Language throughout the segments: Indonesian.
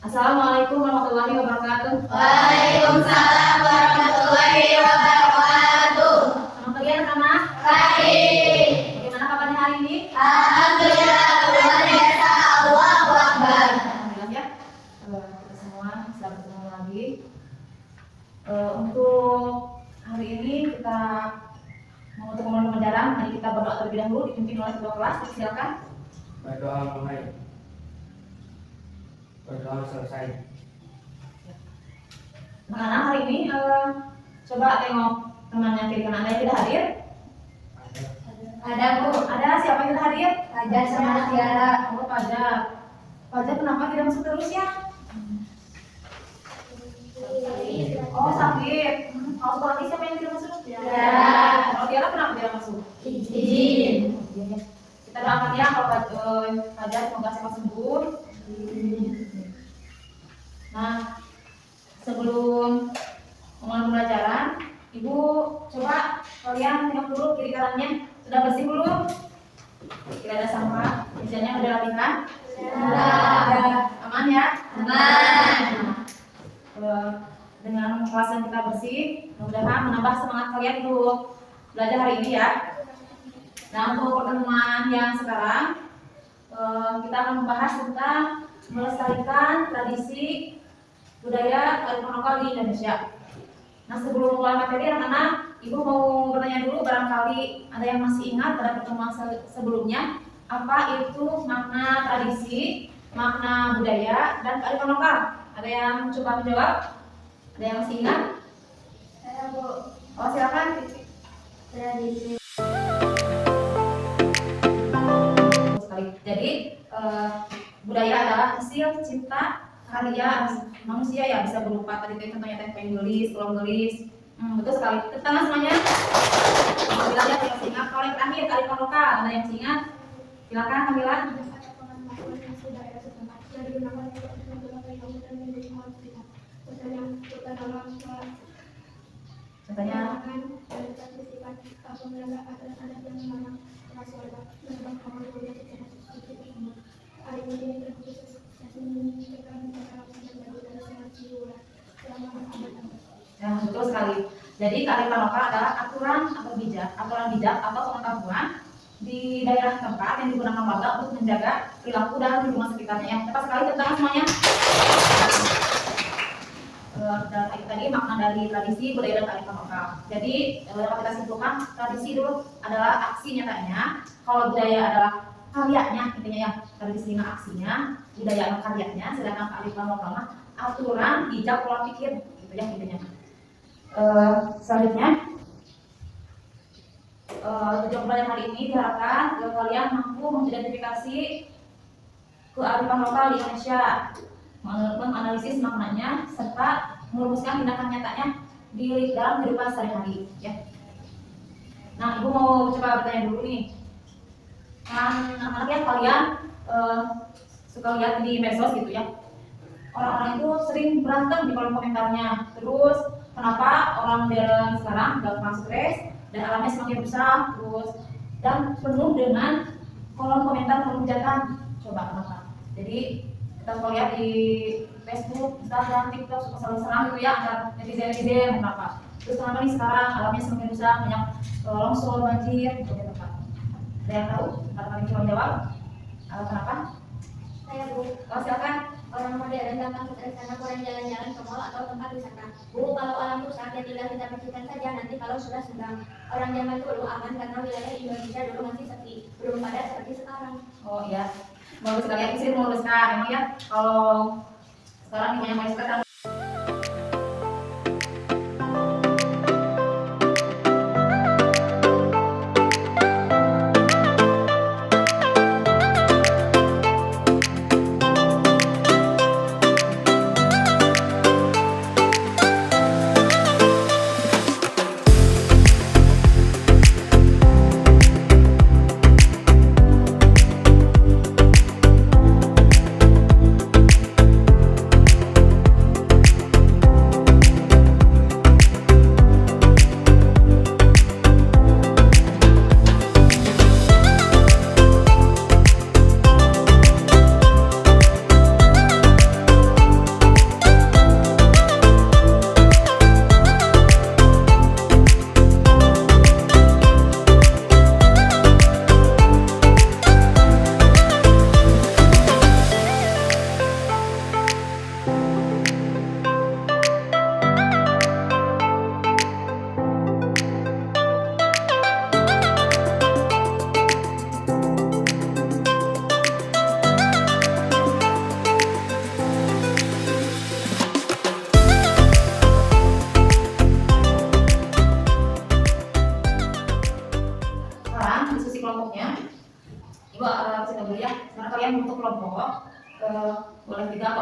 Assalamualaikum warahmatullahi wabarakatuh. Waalaikumsalam warahmatullahi wabarakatuh. Selamat pagi anak-anak. Baik. Bagaimana kabarnya hari ini? Alhamdulillah luar biasa. Allahu Akbar. Alhamdulillah ya. Kita semua bisa bertemu lagi. Untuk hari ini kita untuk memulai pelajaran, mari kita berdoa terlebih dahulu dipimpin oleh ketua kelas. Silakan. Berdoa mulai. Berdoa selesai. Anak-anak hari ini coba tengok temannya kiri kanan Anda yang tidak hadir. Ada Bu. Ada siapa yang tidak hadir? Fajar sama Tiara. Oh, Fajar. Fajar kenapa tidak masuk terus ya? Oh, sakit. Kalau sekolah lagi siapa yang tidak masuk? Tiara. Kalau Tiara kenapa tidak masuk? Izin. Kita doakan ya kalau Fajar semoga cepat sembuh. Nah, sebelum mulai pembelajaran, Ibu coba kalian tengok dulu kiri kanannya sudah bersih belum? Tidak ada sampah, mejanya udah rapikan? Sudah. Aman ya? Aman. Dengan kelas yang kita bersih, mudah-mudahan menambah semangat kalian untuk belajar hari ini ya. Nah, untuk pertemuan yang sekarang kita akan membahas tentang melestarikan tradisi budaya kearifan lokal di Indonesia. Nah, sebelum mulai materi anak-anak, Ibu mau bertanya dulu, barangkali ada yang masih ingat pada pertemuan sebelumnya apa itu makna tradisi, makna budaya, dan kearifan lokal. Ada yang coba menjawab? Ada yang masih ingat? Saya Bu. Oh, silakan. Tradisi. Jadi budaya adalah hasil cipta karya manusia ya, bisa berupa tadi contohnya tempeng gelis, kolom gelis. Betul sekali. Tentang semuanya. Bila ada yang ingat, kalau yang terakhir kearifan lokal, ada yang ingat? Silakan Kamila. Contohnya ya, betul sekali. Jadi kearifan lokal adalah aturan bijak atau pengetahuan di daerah tempat yang digunakan warga untuk menjaga perilaku dan lingkungan sekitarnya. Yang tepat sekali tentang semuanya. Dan itu tadi makna dari tradisi budaya dan kearifan lokal. Jadi dapat kita simpulkan tradisi dulu adalah aksi nyatanya, kalau budaya adalah karyanya, intinya ya tradisi aksinya, budaya adalah karyanya, sedangkan kearifan lokal mah aturan bijak pola pikir, gitu ya intinya. Selanjutnya tujuan pelajaran hari ini diharapkan kalian mampu mengidentifikasi kearifan lokal di Indonesia, menganalisis maknanya, serta merumuskan tindakan nyatanya di dalam kehidupan sehari-hari. Ya. Nah, Ibu mau coba bertanya dulu nih. Kan anak-anak ya kalian suka lihat di medsos gitu ya. Orang-orang itu sering berantem di kolom komentarnya. Terus kenapa orang modern sekarang gampang stres dan alamnya semakin besar, terus dan penuh dengan kolom komentar menghujatkan. Coba kenapa? Jadi kita kalau lihat di Facebook, Instagram, TikTok suka saling serang gitu ya antar netizen kenapa? Terus kenapa nih sekarang alamnya semakin rusak, banyak longsor, banjir, gitu ya tempat. Ada yang tahu? Barangkali coba jawab. Kenapa? Saya Bu. Oh, silakan. Orang modern gampang stres karena kurang jalan-jalan ke mall atau tempat wisata. Bu, kalau alam rusak ya tinggal kita bersihkan saja nanti kalau sudah sedang. Orang zaman dulu aman karena wilayah Indonesia dulu masih sepi, belum padat seperti sekarang. Oh iya, bagus sekali ya, sih meluruskan. Emang ya, kalau sekarang banyak masyarakat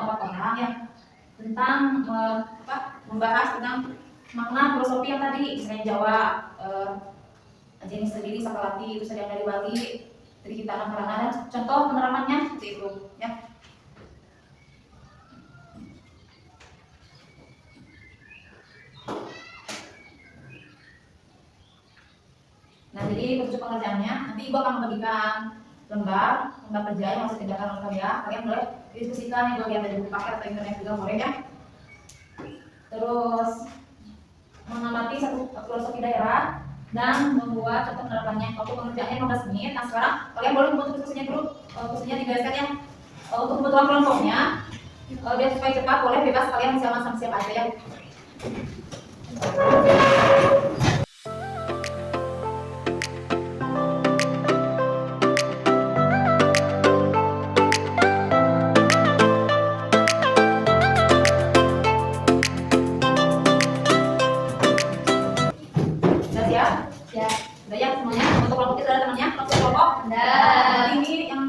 4 orang ya tentang membahas tentang makna filosofi yang tadi, misalnya Jawa, jenis sendiri Sakalati itu sedang dari Bali, jadi kita akan dan contoh penerapannya seperti itu ya. Nah, jadi untuk pengerjaannya nanti Ibu akan membagikan lembar kerja yang harus dikerjakan oleh kalian. Kalian boleh diskusikan yang bagian dari buku paket atau internet juga boleh ya. Terus mengamati satu filosofi daerah dan membuat contoh penerapannya. Waktu pengerjaannya 15 menit. Nah, sekarang kalian boleh membuat diskusinya dulu, khususnya digariskan ya. Untuk kebutuhan kelompoknya, biar supaya cepat, boleh bebas kalian bisa sama siapa aja ya.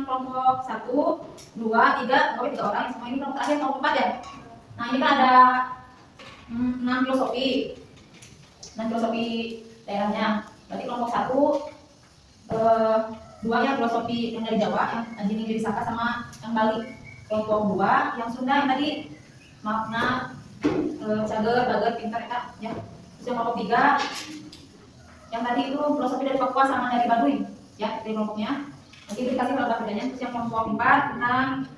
Kelompok 1, 2, 3, pokoknya 3 orang. Semua ini kelompok terakhir kelompok 4 ya. Nah, ini kan ada 6 filosofi daerahnya. Berarti kelompok 1 2 yang filosofi yang dari Jawa, yang Anjing dari Saka sama yang Bali. Kelompok 2 yang Sunda yang tadi makna cager, bager, pintar ya. Terus yang kelompok 3 yang tadi itu filosofi dari Papua sama dari Baduy ya, dari kelompoknya. Nanti dikasih lembar kerjanya. Terus yang kelompok 4 tentang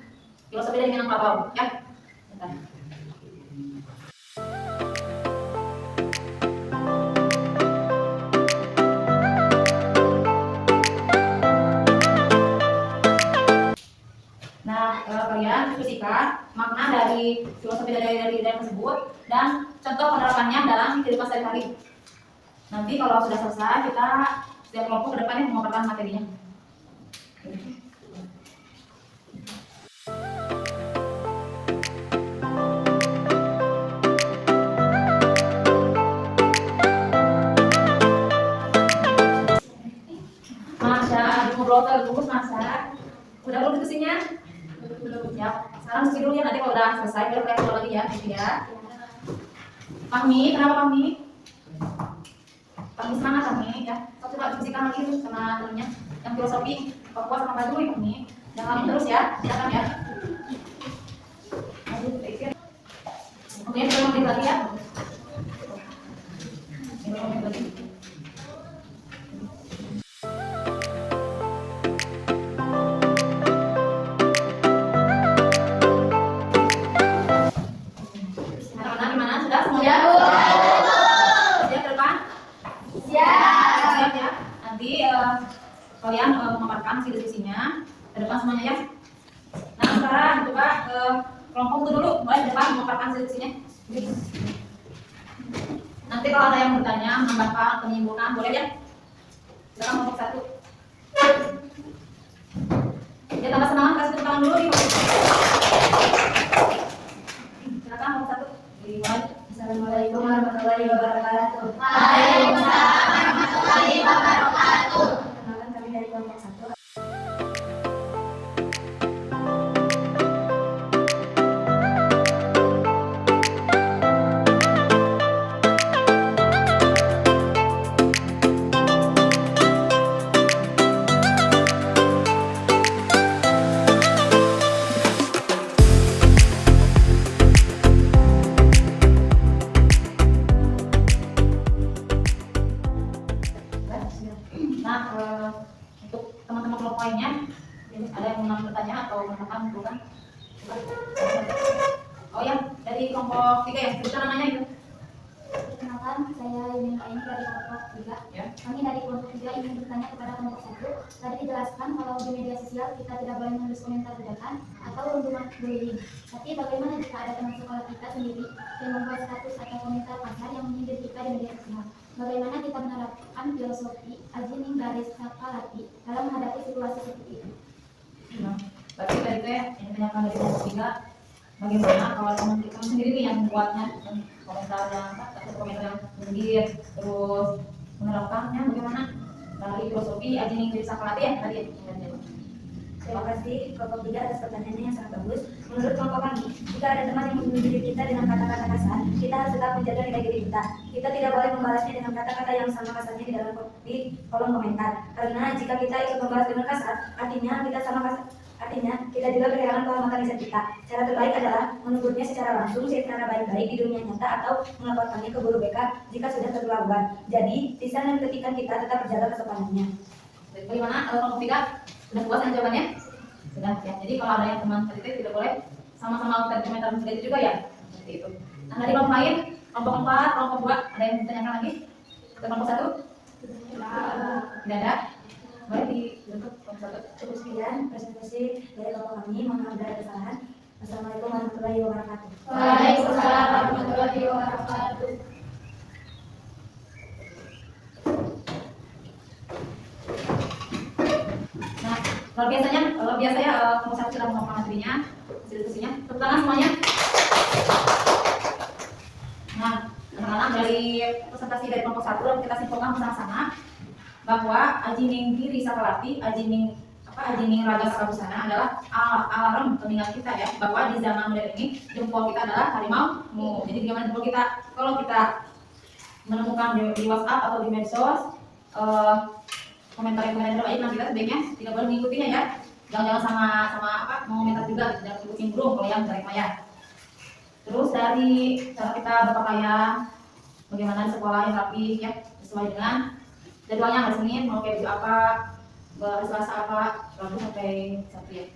filosofi dari Minangkabau ya. Bentar. Nah, kalian diskusikan makna dari filosofi dari tersebut dan contoh penerapannya dalam kehidupan sehari-hari. Nanti kalau sudah selesai, kita setiap kelompok ke depannya memaparkan materinya. Masya, ngobrol terus masak. Udah belum diskusinya? Belum. Ya. Sekarang diskusi dulu ya. Nanti kalau udah selesai, baru kalian ngobrol lagi ya. Gitu ya. Fahmi, kenapa Fahmi? Fahmi semangat Fahmi ya. Kau coba diskusikan lagi tuh sama temennya yang filosofi Papua sama Baduy Fahmi. Jangan terus ya. Silakan ya. Oke, kita lanjut lagi ya. Kalian memaparkan si diskusinya ke depan semuanya ya. Nah, sekarang coba ke kelompok itu dulu, mulai depan memaparkan si diskusinya. Nanti kalau ada yang bertanya, menambahkan atau menyimpulkan, boleh ya. Sekarang kelompok 1. Ya, tambah semangat, kasih tepuk tangan dulu nih. Silakan kelompok 1. Dimulai. Assalamualaikum warahmatullahi wabarakatuh. Waalaikumsalam warahmatullahi wabarakatuh. Dari kelompok 1. Nah, untuk teman-teman kelompok lainnya, ada yang mau bertanya atau menambahkan bukan? Oh ya, dari kelompok 3 ya, sebutkan namanya itu. Perkenalkan, saya Yuni Kaini dari kelompok 3. Ya. Kami dari kelompok 3 ingin bertanya kepada kelompok 1. Tadi dijelaskan kalau di media sosial kita tidak boleh menulis komentar bajakan atau rundungan bullying. Tapi bagaimana jika ada teman sekolah kita sendiri yang membuat status atau komentar kasar yang menyindir kita di media sosial? Bagaimana kita menerapkan filosofi Ajining dari Sakalati dalam menghadapi situasi seperti itu? Nah, berarti tadi teh yang ditanyakan dari kelompok 3, bagaimana kalau teman kita sendiri nih yang membuatnya komentar yang atau komentar yang menyindir, terus menerapkannya bagaimana dari filosofi Ajining dari Sakalati ya tadi ya. Terima kasih kelompok 3 atas pertanyaannya yang sangat bagus. Menurut kelompok kami, jika ada teman yang menuduh diri kita dengan kata-kata kasar, kita harus tetap menjaga nilai diri kita. Kita tidak boleh membalasnya dengan kata-kata yang sama kasarnya di kolom komentar. Karena jika kita ikut membalas dengan kasar, artinya kita juga kehilangan kehormatan lisan kita. Cara terbaik adalah menegurnya secara langsung, secara baik-baik di dunia nyata, atau melaporkannya ke guru BK jika sudah keterlaluan. Jadi, lisan dan ketikan kita tetap berjaga kesopanannya. Bagaimana kelompok 3? Sudah puas kan jawabannya? Sudah ya. Jadi kalau ada yang teman kritik tidak boleh sama-sama kita komentar seperti itu juga ya. Seperti itu. Nah dari kelompok lain, kelompok 4, kelompok 2 ada yang ditanyakan lagi? Kelompok 1? Tidak ada. Boleh ditutup kelompok 1. Cukup sekian presentasi dari kelompok kami. Mohon maaf bila ada kesalahan. Wassalamualaikum warahmatullahi wabarakatuh. Waalaikumsalam warahmatullahi wabarakatuh. Luar biasanya kelompok 1 sudah mengolah materinya, hasil diskusinya. Tepuk tangan semuanya. Nah, anak-anak dari presentasi dari kelompok 1 kita simpulkan bersama-sama bahwa Ajining Diri Sakalati, Ajining Raga Sakabusana adalah alarm pengingat kita ya, bahwa di zaman modern ini jempol kita adalah harimau mu. Jadi bagaimana jempol kita? Kalau kita menemukan di WhatsApp atau di medsos komentar yang terbaik, nah kita sebaiknya tidak boleh mengikutinya ya. Jangan sama mengomentar juga, jangan ikut nimbrung kalau yang jelek maya. Terus dari cara kita berpakaian, bagaimana di sekolah yang rapi ya, sesuai dengan jadwalnya hari Senin mau kayak baju apa, Selasa apa, Rabu sampai Sabtu ya.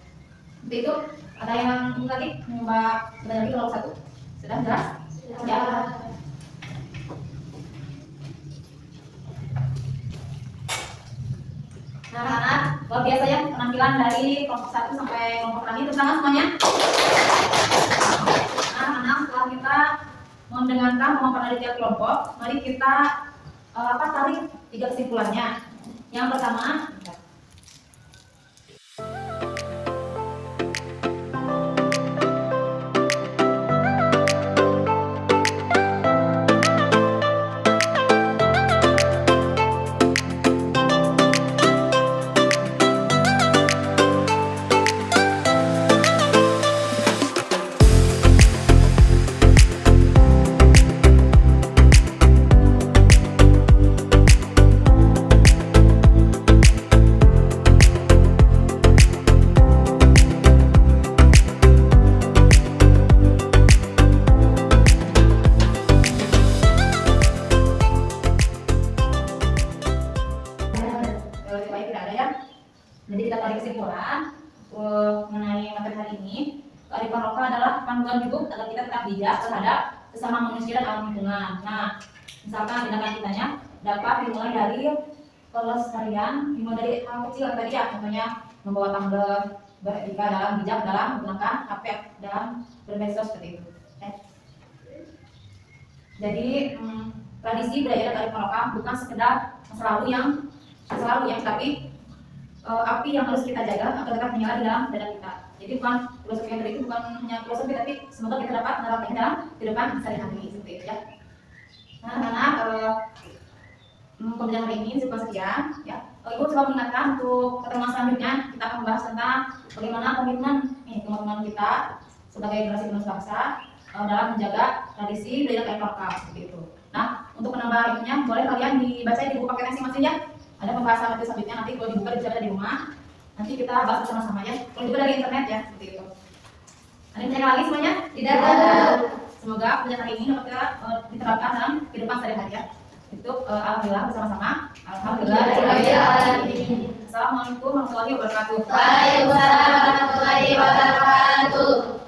Seperti itu. Ada yang lagi Mbak bertanya lagi kalau 1? Sudah jelas? Ya. Nah, anak-anak, luar biasa ya penampilan dari kelompok 1 sampai kelompok terakhir. Tepuk tangan semuanya. Nah, anak-anak, setelah kita mendengarkan pemaparan dari tiap kelompok, mari kita tarik 3 kesimpulannya. Yang pertama, jadi kita tarik kesimpulan mengenai materi hari ini. Kearifan lokal adalah panduan hidup agar kita tetap bijak terhadap sesama manusia dan alam lingkungan. Nah, misalkan tindakan kitanya dapat dimulai dari pelestarian, dimulai dari hal kecil yang tadi ya, contohnya membawa tumbler, beretika dalam bijak dalam menggunakan HP dalam bermedsos seperti itu. Jadi tradisi budaya dan kearifan lokal bukan sekedar selalu yang tapi api yang harus kita jaga agar tetap menyala di dalam dada kita. Jadi bukan filosofi yang tadi itu bukan hanya filosofi, tapi semoga kita dapat menerapkannya dalam kehidupan sehari-hari seperti itu ya. Nah, anak-anak, pembelajaran hari ini cukup sekian ya. Ibu coba mengingatkan untuk pertemuan selanjutnya kita akan membahas tentang bagaimana komitmen kita sebagai generasi penerus bangsa dalam menjaga tradisi budaya dan lokal seperti itu. Nah, untuk menambah ilmunya boleh kalian dibaca di buku paket masing-masing ya. Ada pembahasan materi selanjutnya nanti kalau dibuka bisa ada di rumah. Nanti kita bahas bersama-sama ya. Kalau juga dari internet ya, seperti itu. Ada yang tanya lagi semuanya? Tidak ada. Semoga pelajaran ini dapat diterapkan dalam kehidupan sehari-hari ya. Itu alhamdulillah bersama-sama. Alhamdulillah. Assalamualaikum warahmatullahi wabarakatuh. Waalaikumsalam warahmatullahi wabarakatuh.